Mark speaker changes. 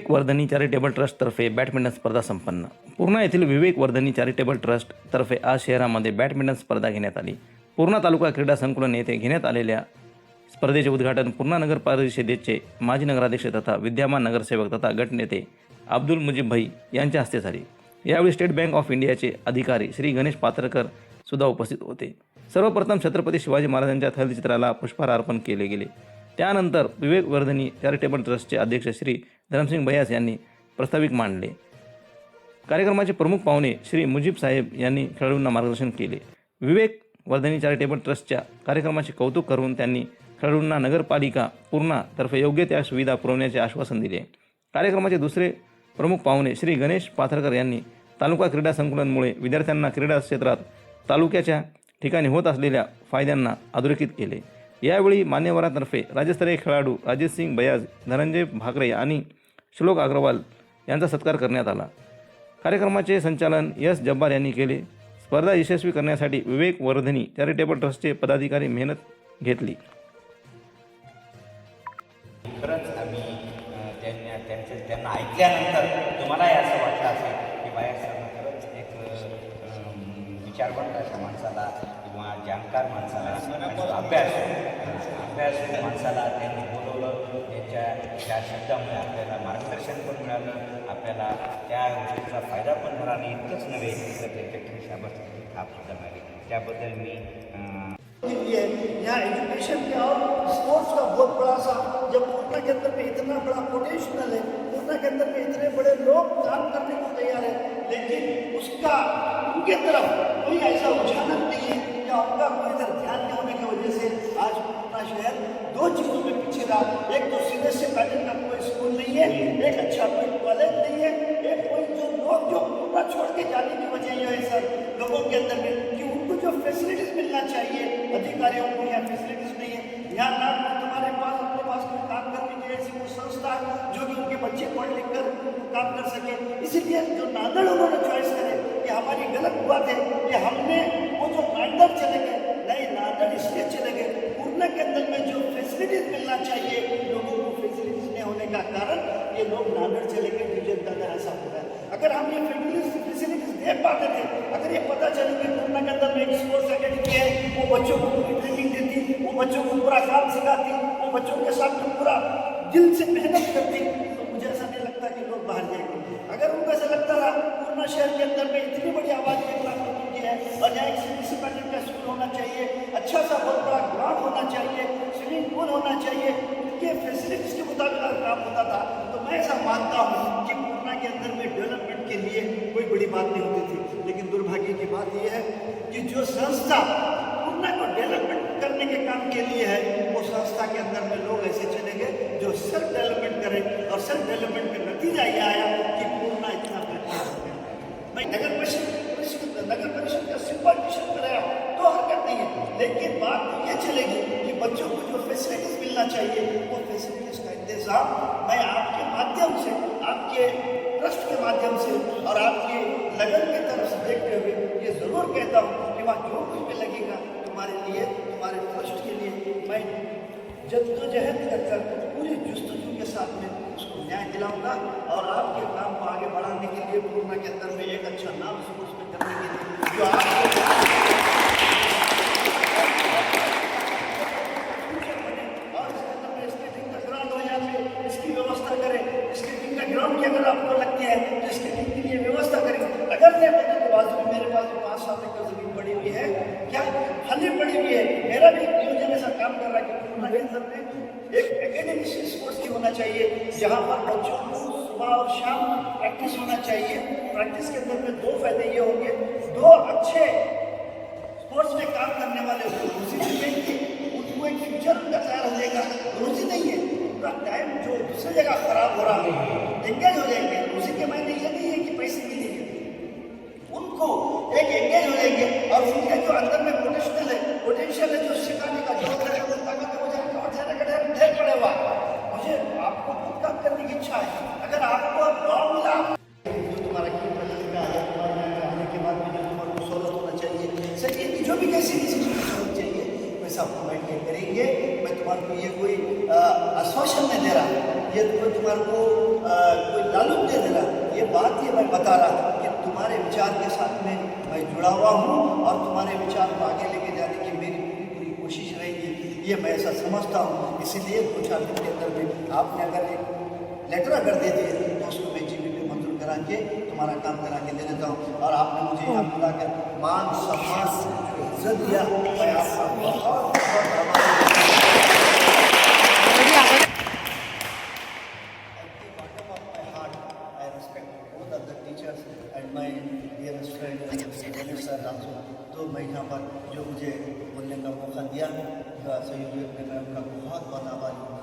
Speaker 1: विवेक वर्धनी charitable ट्रस्टतर्फे badminton स्पर्धा संपन्न. पूर्णा येथील विवेक वर्धनी चॅरिटेबल ट्रस्टतर्फे आज शहरामध्ये बॅडमिंटन स्पर्धा घेण्यात आली. पूर्णा तालुका क्रीडा संकुलन येथे घेण्यात आलेल्या स्पर्धेचे उद्घाटन पूर्णा नगर परिषदेचे माजी नगराध्यक्ष तथा विद्यमान नगरसेवक तथा गटनेते अब्दुल मुजीब भाई यांच्या हस्ते झाले. यावेळी स्टेट बँक ऑफ इंडियाचे अधिकारी श्री गणेश पात्रकर सुद्धा उपस्थित होते. सर्वप्रथम छत्रपती शिवाजी महाराजांच्या तैलचित्राला पुष्पहार अर्पण केले गेले. त्यानंतर विवेक वर्धनी चॅरिटेबल ट्रस्टचे अध्यक्ष श्री धरमसिंग बयास यांनी प्रास्ताविक मांडले. कार्यक्रमाचे प्रमुख पाहुणे श्री मुजीब साहेब यांनी खेळाडूंना मार्गदर्शन केले. विवेक वर्धनी चॅरिटेबल ट्रस्टच्या कार्यक्रमाचे कौतुक करून त्यांनी खेळाडूंना नगरपालिका पूर्णा तर्फे योग्य त्या सुविधा पुरवण्याचे आश्वासन दिले. कार्यक्रमाचे दुसरे प्रमुख पाहुणे श्री गणेश पाथरकर यांनी तालुका क्रीडा संकुलनमुळे विद्यार्थ्यांना क्रीडा क्षेत्रात तालुक्याच्या ठिकाणी होत असलेल्या फायद्यांना अधोरेखित केले. यावेळी मान्यवरांतर्फे राज्यस्तरीय खेळाडू राजेश सिंग बयाज, धनंजय भाकरे आणि श्लोक अग्रवाल यांचा सत्कार करण्यात आला. कार्यक्रमाचे संचालन यश जब्बार यांनी केले. स्पर्धा यशस्वी करण्यासाठी विवेक वर्धनी चॅरिटेबल ट्रस्टचे पदाधिकारी मेहनत घेतली.
Speaker 2: खरंच आम्ही त्यांना ऐकल्यानंतर तुम्हालाही असं वाटलं असेल की बाहेर खरंच एक विचारवंत अशा माणसाला किंवा जाणकार माणसाला अभ्यास माणसाला त्यांनी बोलवलं. त्या शब्दामुळे आपल्याला मार्गदर्शन पण मिळालं, आपल्याला त्या गोष्टीचा फायदा पण झाला आणि इतकंच नव्हे तर त्याच्याकडे शाबासकी सुद्धा मिळाली. त्याबद्दल मी
Speaker 3: यहाँ एजुकेशन का और स्पोर्ट्स का बहुत बड़ा सा, जब पूर्णा के अंदर में इतना बड़ा पोटेंशियल है, पूर्णा के अंदर में इतने बड़े लोग काम करने को तैयार है, लेकिन उसका उनके तरफ कोई ऐसा उछानक नहीं है या उनका कोई इधर ध्यान नहीं होने की वजह से आज पूर्णा शहर दो चीज़ों में पीछे रहा. एक तो सीधे से पैटर्न का कोई स्कूल नहीं है, एक अच्छा कोई कॉलेज नहीं है, एक कोई जो लोग जो पूर्णा छोड़ के जाने की वजह यह है सर लोगों के अंदर में कि उनको जो फैसिलिटीज मिलना चाहिए अधिकारियों को यहाँ फैसिलिटीज नहीं है. यहाँ ना तुम्हारे पास अपने पास कोई काम करने की ऐसी कोई संस्था जो कि उनके बच्चे पढ़ लिख कर काम कर सके. इसीलिए जो नांदड़ उन्होंने चॉइस करे कि हमारी गलत बात है कि हमने वो जो नांदड़ चले गए, नहीं नांदड़ इसलिए चले गए पूर्णा के अंदर में जो फैसिलिटीज मिलना चाहिए लोगों को फैसिलिटीज नहीं होने का कारण ये लोग नांदड़ चले गए. विजय दादा ऐसा हो रहा है. अगर हम ये फैसिलिटीज दे पाते थे, अगर ये पता चले कि पूर्णा के अंदर में एक स्पोर्ट्स अकेडमी है, वो बच्चों को पूरी ट्रेनिंग देती, वो बच्चों को पूरा काम सिखाती, वो बच्चों के साथ में पूरा दिल से मेहनत करती, तो मुझे ऐसा नहीं लगता कि लोग बाहर जाएंगे. अगर उनको ऐसा लगता रहा पूर्णा शहर के अंदर में इतनी बड़ी आबादी 1 लाख लोगों की है और यहाँ एक सीबीएसई पैटर्न का स्कूल होना चाहिए, अच्छा सा बहुत बड़ा ग्राउंड होना चाहिए, स्विमिंग पूल होना चाहिए, उनके फैसिलिटीज के मुताबिक अगर काम होता था तो मैं ऐसा मानता हूँ कि पूर्णा के अंदर में डेवलपमेंट के लिए कोई बड़ी बात नहीं होती थी. लेकिन दुर्भाग्य की बात यह है कि जो संस्था पूर्णा को डेवलपमेंट करने के काम के लिए है, वो संस्था के अंदर में लोग ऐसे चले गए जो सेल्फ डेवलपमेंट करें और सेल्फ डेवलपमेंट का नतीजा ये आया कि पूर्णा इतना बेहतर हो गया. मैं नगर परिषद का सिंपैथिजर में रहा तो हरकत नहीं है, लेकिन बात ये चलेगी कि बच्चों को जो फैसिलिटीज मिलना चाहिए वो फैसिलिटीज का इंतजाम मैं आपके माध्यम से, आपके ट्रस्ट के माध्यम से और आपके लगन की तरफ से देखते हुए ये ज़रूर कहता हूँ कि वहाँ जो कुछ भी लगेगा तुम्हारे लिए, तुम्हारे ट्रस्ट के लिए मैं जद्दोजहद कर पूरी जुस्तजू के साथ में उसको न्याय दिलाऊंगा और आपके काम को आगे बढ़ाने के लिए पूर्णा के अंदर में एक अच्छा नाम स्पोर्ट्स में करने के लिए जो आपको इसकी व्यवस्था करें. स्केटिंग का ग्राउंड की अगर आपको लगती है तो स्केटिंग के लिए व्यवस्था करें. अगर नहीं बने तो बाजू में मेरे पास 5-7 एकड़ जमीन पड़ी हुई है, क्या खाली पड़ी हुई है. मेरा भी नियोजन ऐसा काम कर रहा है कि पूर्णा के अंदर में एक एकेडमी स्पोर्ट्स की होना चाहिए जहाँ पर बच्चों को सुबह और शाम प्रैक्टिस होना चाहिए. प्रैक्टिस के अंदर में 2 फायदे ये होंगे, 2 अच्छे स्पोर्ट्स में काम करने वाले रोजी मिलेंगे, उनको एक फ्यूचर उनका तैयार हो जाएगा. रोजी नहीं है पूरा टाइम जो दूसरी जगह खराब हो रहा है एंगेज हो जाएंगे. उसी के मायने ये नहीं है कि पैसे मिलेंगे, उनको एक एंगेज हो जाएंगे और उनके जो अंदर में पोटेंशियल है जो सिखाने का जो ताकत है वो जाएगा ढेर पड़े हुआ. मुझे आपको खुद काम करने की इच्छा है. अगर आपको गाँव मिला जो तुम्हारा आने के बाद में जो तुम्हारा सहूलत होना चाहिए, सही है कि जो भी जैसी सहूलत चाहिए वैसा प्रोवाइड करेंगे. मैं तुम्हारे को ये कोई आश्वासन नहीं दे रहा, ये तुम्हारे को कोई लालूच नहीं दे रहा। ये बात ये मैं बता रहा कि तुम्हारे विचार के साथ में मैं जुड़ा हुआ हूँ और तुम्हारे विचार को आगे लेके जाने की मेरी पूरी कोशिश रहेगी, ये मैं ऐसा समझता हूँ। इसीलिए 2-4 दिन के अंदर में आपने अगर एक लेटर अगर दे दिए तो उसको मैं GP मंजूर करा के तुम्हारा काम करा के दे देता हूँ। और आपने मुझे यहाँ बुला कर मान सम्मान इज्जत दिया, मैं आपका बहुत बहुत आभारी हूँ। I respect both of the teachers and my dearest friend sir also. तो मैं यहाँ पर जो मुझे बोलने का मौका दिया सहयोगी ने मैं उनका बहुत बहुत आभारी हूँ।